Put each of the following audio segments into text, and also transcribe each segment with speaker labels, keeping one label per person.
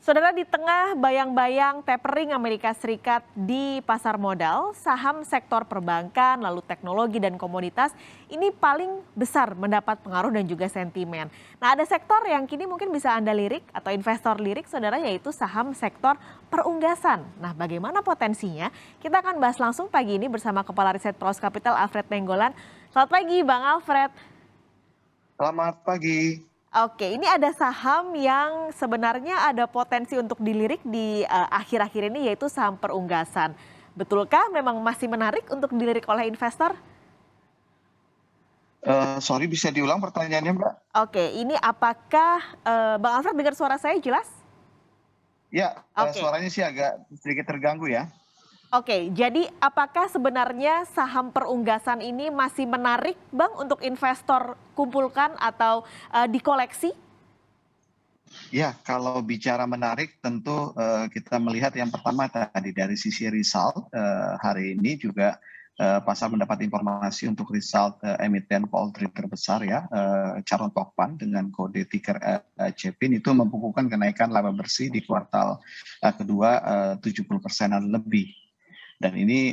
Speaker 1: Saudara, di tengah bayang-bayang tapering Amerika Serikat di pasar modal, saham sektor perbankan, lalu teknologi dan komoditas ini paling besar mendapat pengaruh dan juga sentimen. Nah, ada sektor yang kini mungkin bisa Anda lirik atau investor lirik, saudara, yaitu saham sektor perunggasan. Nah, bagaimana potensinya? Kita akan bahas langsung pagi ini bersama Kepala Riset Pros Capital Alfred Nenggolan. Selamat pagi, Bang Alfred.
Speaker 2: Selamat pagi.
Speaker 1: Oke, ini ada saham yang sebenarnya ada potensi untuk dilirik di akhir-akhir ini, yaitu saham perunggasan. Betulkah memang masih menarik untuk dilirik oleh investor?
Speaker 2: Sorry, bisa diulang pertanyaannya, Mbak?
Speaker 1: Oke, ini apakah Bang Alfred dengar suara saya jelas?
Speaker 2: Ya,
Speaker 1: Oke.
Speaker 2: suaranya sih agak sedikit terganggu ya.
Speaker 1: Oke, jadi apakah sebenarnya saham perunggasan ini masih menarik, Bang, untuk investor kumpulkan atau dikoleksi?
Speaker 2: Ya, kalau bicara menarik tentu, kita melihat yang pertama tadi dari sisi result, hari ini juga, pasar mendapat informasi untuk result, emiten poultry terbesar ya, Charon Tokpan dengan kode ticker, CPIN itu membukukan kenaikan laba bersih di kuartal, kedua, 70%-an lebih. Dan ini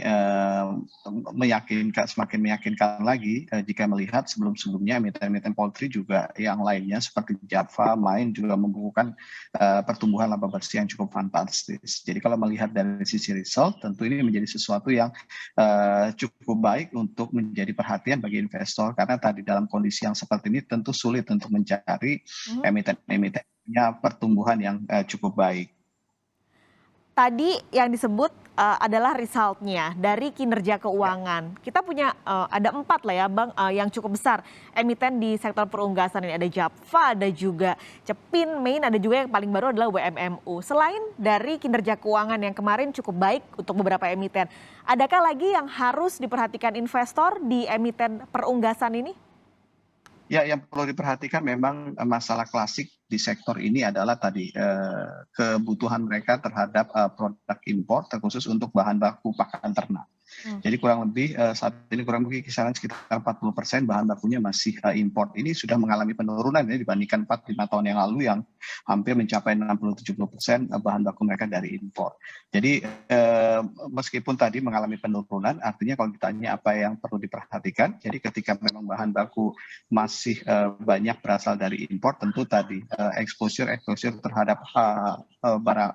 Speaker 2: semakin meyakinkan lagi jika melihat sebelum-sebelumnya emiten-emiten poultry juga yang lainnya seperti Java, Main juga membukukan pertumbuhan laba bersih yang cukup fantastis. Jadi kalau melihat dari sisi result, tentu ini menjadi sesuatu yang cukup baik untuk menjadi perhatian bagi investor karena tadi dalam kondisi yang seperti ini tentu sulit untuk mencari
Speaker 1: Mhm.
Speaker 2: emiten-emiten punya pertumbuhan yang cukup baik.
Speaker 1: Tadi yang disebut adalah resultnya dari kinerja
Speaker 2: Ya.
Speaker 1: keuangan. Kita punya ada 4 lah ya Bang, yang cukup besar emiten di sektor perunggasan ini. Ada Java, ada juga Cepin, Main, ada juga yang paling baru adalah WMMU. Selain dari kinerja keuangan yang kemarin cukup baik untuk beberapa emiten, adakah lagi yang harus diperhatikan investor di emiten perunggasan ini?
Speaker 2: Ya, yang perlu diperhatikan memang masalah klasik di sektor ini adalah tadi kebutuhan mereka terhadap produk impor terkhusus untuk bahan baku pakan ternak.
Speaker 1: Hmm.
Speaker 2: Jadi kurang lebih saat ini kurang lebih kisaran sekitar 40% bahan bakunya masih impor. Ini sudah mengalami penurunan ya dibandingkan 4-5 tahun yang lalu yang hampir mencapai 60-70% bahan baku mereka dari impor. Jadi meskipun tadi mengalami penurunan, artinya kalau ditanya apa yang perlu diperhatikan, jadi ketika memang bahan baku masih banyak berasal dari impor, tentu tadi exposure terhadap barang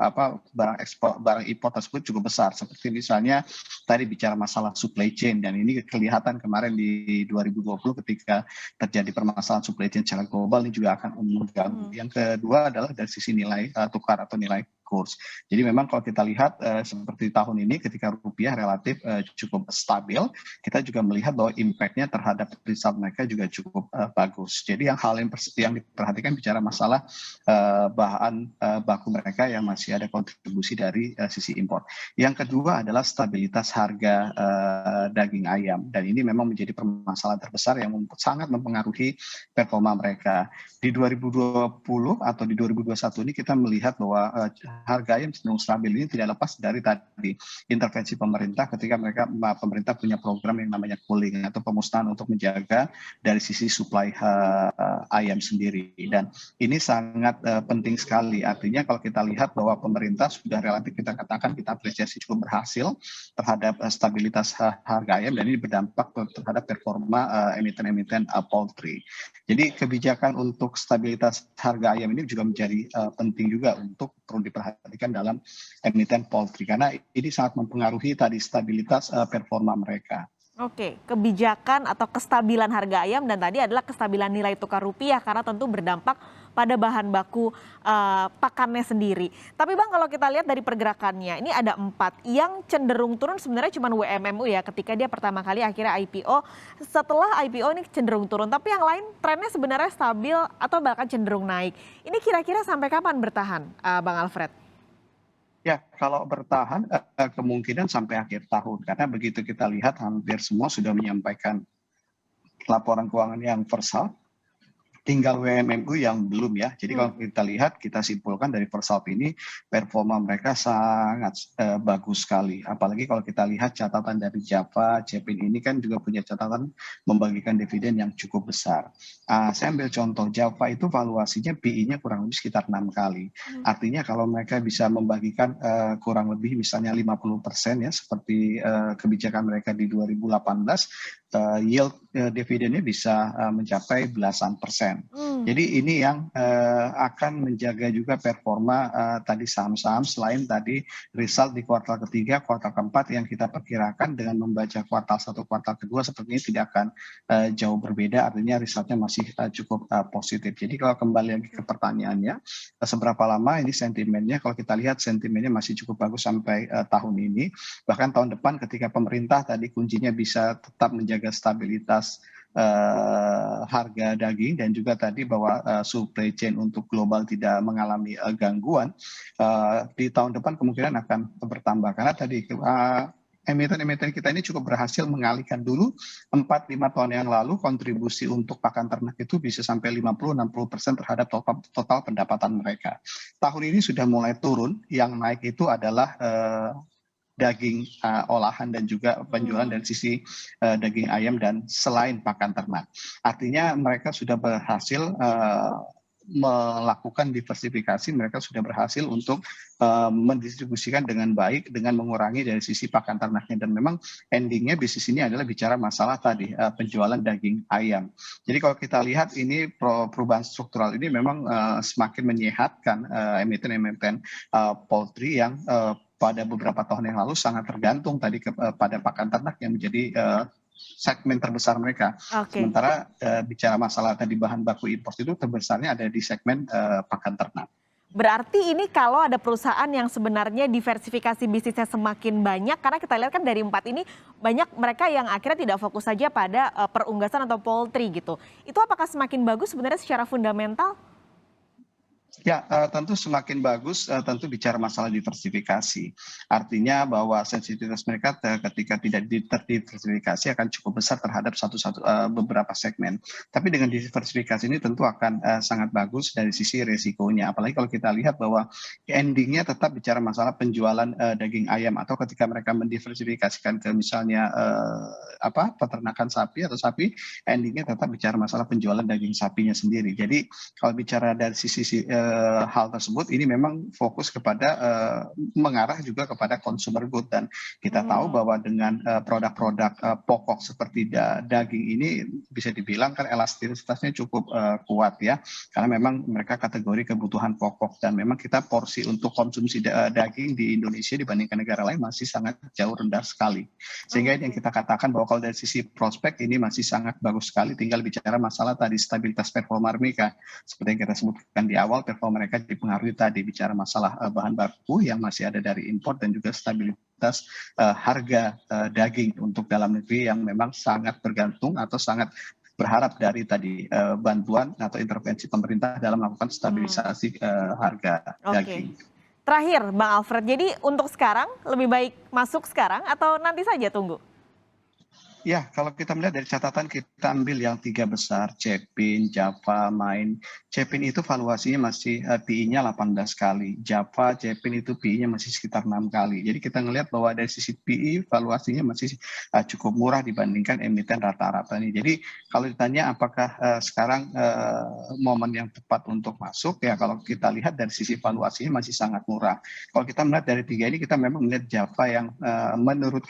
Speaker 2: ekspor, barang impor tersebut cukup besar. Seperti misalnya tadi bicara masalah supply chain, dan ini kelihatan kemarin di 2020 ketika terjadi permasalahan supply chain secara global ini juga akan mengganggu. Yang kedua adalah dari sisi nilai tukar atau nilai kurs. Jadi memang kalau kita lihat seperti tahun ini ketika rupiah relatif cukup stabil, kita juga melihat bahwa impact-nya terhadap result mereka juga cukup bagus. Jadi yang diperhatikan bicara masalah bahan baku mereka yang masih ada kontribusi dari sisi impor. Yang kedua adalah stabilitas harga daging ayam, dan ini memang menjadi permasalahan terbesar yang sangat mempengaruhi performa mereka. Di 2020 atau di 2021 ini kita melihat bahwa harga ayam cenderung stabil. Ini tidak lepas dari tadi intervensi pemerintah ketika pemerintah punya program yang namanya cooling atau pemusnahan untuk menjaga dari sisi supply ayam sendiri, dan ini sangat penting sekali. Artinya kalau kita lihat bahwa pemerintah sudah relatif kita katakan kita apresiasi cukup berhasil terhadap stabilitas harga ayam, dan ini berdampak terhadap performa emiten-emiten poultry. Jadi kebijakan untuk stabilitas harga ayam ini juga menjadi penting juga untuk perlu diperhatikan dalam emiten poultry karena ini sangat mempengaruhi tadi stabilitas performa mereka.
Speaker 1: Oke, kebijakan atau kestabilan harga ayam dan tadi adalah kestabilan nilai tukar rupiah karena tentu berdampak pada bahan baku pakannya sendiri. Tapi Bang, kalau kita lihat dari pergerakannya, ini ada 4 yang cenderung turun sebenarnya cuma WMMU ya ketika dia pertama kali akhirnya IPO. Setelah IPO ini cenderung turun, tapi yang lain trennya sebenarnya stabil atau bahkan cenderung naik. Ini kira-kira sampai kapan bertahan, Bang Alfred?
Speaker 2: Ya, kalau bertahan kemungkinan sampai akhir tahun karena begitu kita lihat hampir semua sudah menyampaikan laporan keuangan yang first half, tinggal WMMU yang belum ya. Jadi
Speaker 1: Hmm.
Speaker 2: kalau kita lihat, kita simpulkan dari first half ini performa mereka sangat bagus sekali. Apalagi kalau kita lihat catatan dari Java, Cepin ini kan juga punya catatan membagikan dividen yang cukup besar. Saya ambil contoh Java itu valuasinya PI-nya kurang lebih sekitar 6 kali. Artinya kalau mereka bisa membagikan kurang lebih misalnya 50% ya seperti kebijakan mereka di 2018, yield dividennya bisa mencapai belasan persen. Jadi ini yang akan menjaga juga performa tadi saham-saham selain tadi result di kuartal ketiga, kuartal keempat yang kita perkirakan dengan membaca kuartal satu, kuartal kedua sepertinya tidak akan jauh berbeda, artinya resultnya masih cukup positif. Jadi kalau kembali lagi ke pertanyaannya, seberapa lama ini sentimennya, kalau kita lihat sentimennya masih cukup bagus sampai tahun ini, bahkan tahun depan ketika pemerintah tadi kuncinya bisa tetap menjaga stabilitas harga daging dan juga tadi bahwa supply chain untuk global tidak mengalami gangguan, di tahun depan kemungkinan akan bertambah karena tadi emiten-emiten kita ini cukup berhasil mengalihkan dulu 4-5 tahun yang lalu kontribusi untuk pakan ternak itu bisa sampai 50-60% terhadap total pendapatan mereka. Tahun ini sudah mulai turun, yang naik itu adalah daging olahan dan juga penjualan dari sisi daging ayam dan selain pakan ternak. Artinya mereka sudah berhasil melakukan diversifikasi, mereka sudah berhasil untuk mendistribusikan dengan baik dengan mengurangi dari sisi pakan ternaknya, dan memang endingnya bisnis ini adalah bicara masalah tadi penjualan daging ayam. Jadi kalau kita lihat ini perubahan struktural ini memang semakin menyehatkan emiten-emiten poultry yang pada beberapa tahun yang lalu sangat tergantung tadi pada pakan ternak yang menjadi segmen terbesar mereka.
Speaker 1: Oke.
Speaker 2: Sementara bicara masalah tadi bahan baku impor itu terbesarnya ada di segmen pakan ternak.
Speaker 1: Berarti ini kalau ada perusahaan yang sebenarnya diversifikasi bisnisnya semakin banyak, karena kita lihat kan dari 4 ini banyak mereka yang akhirnya tidak fokus saja pada perunggasan atau poultry gitu. Itu apakah semakin bagus sebenarnya secara fundamental?
Speaker 2: Ya, tentu semakin bagus, tentu bicara masalah diversifikasi. Artinya bahwa sensitivitas mereka ketika tidak terdiversifikasi akan cukup besar terhadap beberapa segmen. Tapi dengan diversifikasi ini tentu akan sangat bagus dari sisi resikonya. Apalagi kalau kita lihat bahwa endingnya tetap bicara masalah penjualan daging ayam, atau ketika mereka mendiversifikasikan ke misalnya peternakan sapi atau sapi, endingnya tetap bicara masalah penjualan daging sapinya sendiri. Jadi kalau bicara dari sisi hal tersebut, ini memang fokus kepada mengarah juga kepada consumer good, dan kita tahu bahwa dengan produk-produk pokok seperti daging ini bisa dibilang kan elastisitasnya cukup kuat ya, karena memang mereka kategori kebutuhan pokok, dan memang kita porsi untuk konsumsi daging di Indonesia dibandingkan negara lain masih sangat jauh rendah sekali, sehingga ini yang kita katakan bahwa kalau dari sisi prospek ini masih sangat bagus sekali. Tinggal bicara masalah tadi stabilitas performa mereka seperti yang kita sebutkan di awal, performa mereka dipengaruhi tadi bicara masalah bahan baku yang masih ada dari impor, dan juga stabilitas harga daging untuk dalam negeri yang memang sangat bergantung atau sangat berharap dari tadi bantuan atau intervensi pemerintah dalam melakukan stabilisasi harga
Speaker 1: Oke.
Speaker 2: daging.
Speaker 1: Terakhir Bang Alfred, jadi untuk sekarang lebih baik masuk sekarang atau nanti saja tunggu?
Speaker 2: Ya, kalau kita melihat dari catatan, kita ambil yang 3 besar, Cepin, Java, Main. Cepin itu valuasinya masih PI-nya 18 kali. Java, Cepin itu PI-nya masih sekitar 6 kali. Jadi kita ngelihat bahwa dari sisi PI valuasinya masih cukup murah dibandingkan emiten rata-rata ini. Jadi kalau ditanya apakah sekarang momen yang tepat untuk masuk, ya kalau kita lihat dari sisi valuasinya masih sangat murah. Kalau kita melihat dari 3 ini, kita memang melihat Java yang menurut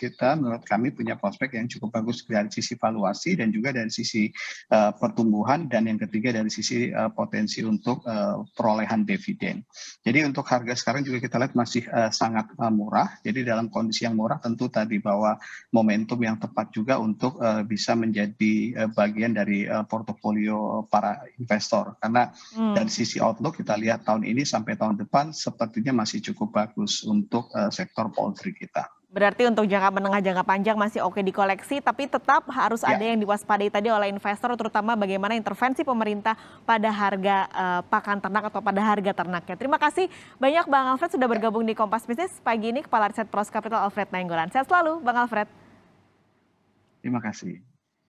Speaker 2: kami punya prospek yang cukup bagus dari sisi valuasi dan juga dari sisi pertumbuhan, dan yang ketiga dari sisi potensi untuk perolehan dividen. Jadi untuk harga sekarang juga kita lihat masih sangat murah. Jadi dalam kondisi yang murah tentu tadi bahwa momentum yang tepat juga untuk bisa menjadi bagian dari portofolio para investor, karena dari sisi outlook kita lihat tahun ini sampai tahun depan sepertinya masih cukup bagus untuk sektor poultry kita.
Speaker 1: Berarti untuk jangka menengah, jangka panjang masih oke dikoleksi, tapi tetap harus ada yang diwaspadai tadi oleh investor, terutama bagaimana intervensi pemerintah pada harga pakan ternak atau pada harga ternaknya. Terima kasih banyak Bang Alfred sudah bergabung di Kompas Bisnis pagi ini, Kepala Riset Pros Capital Alfred Nainggolan. Sehat selalu Bang Alfred.
Speaker 2: Terima kasih.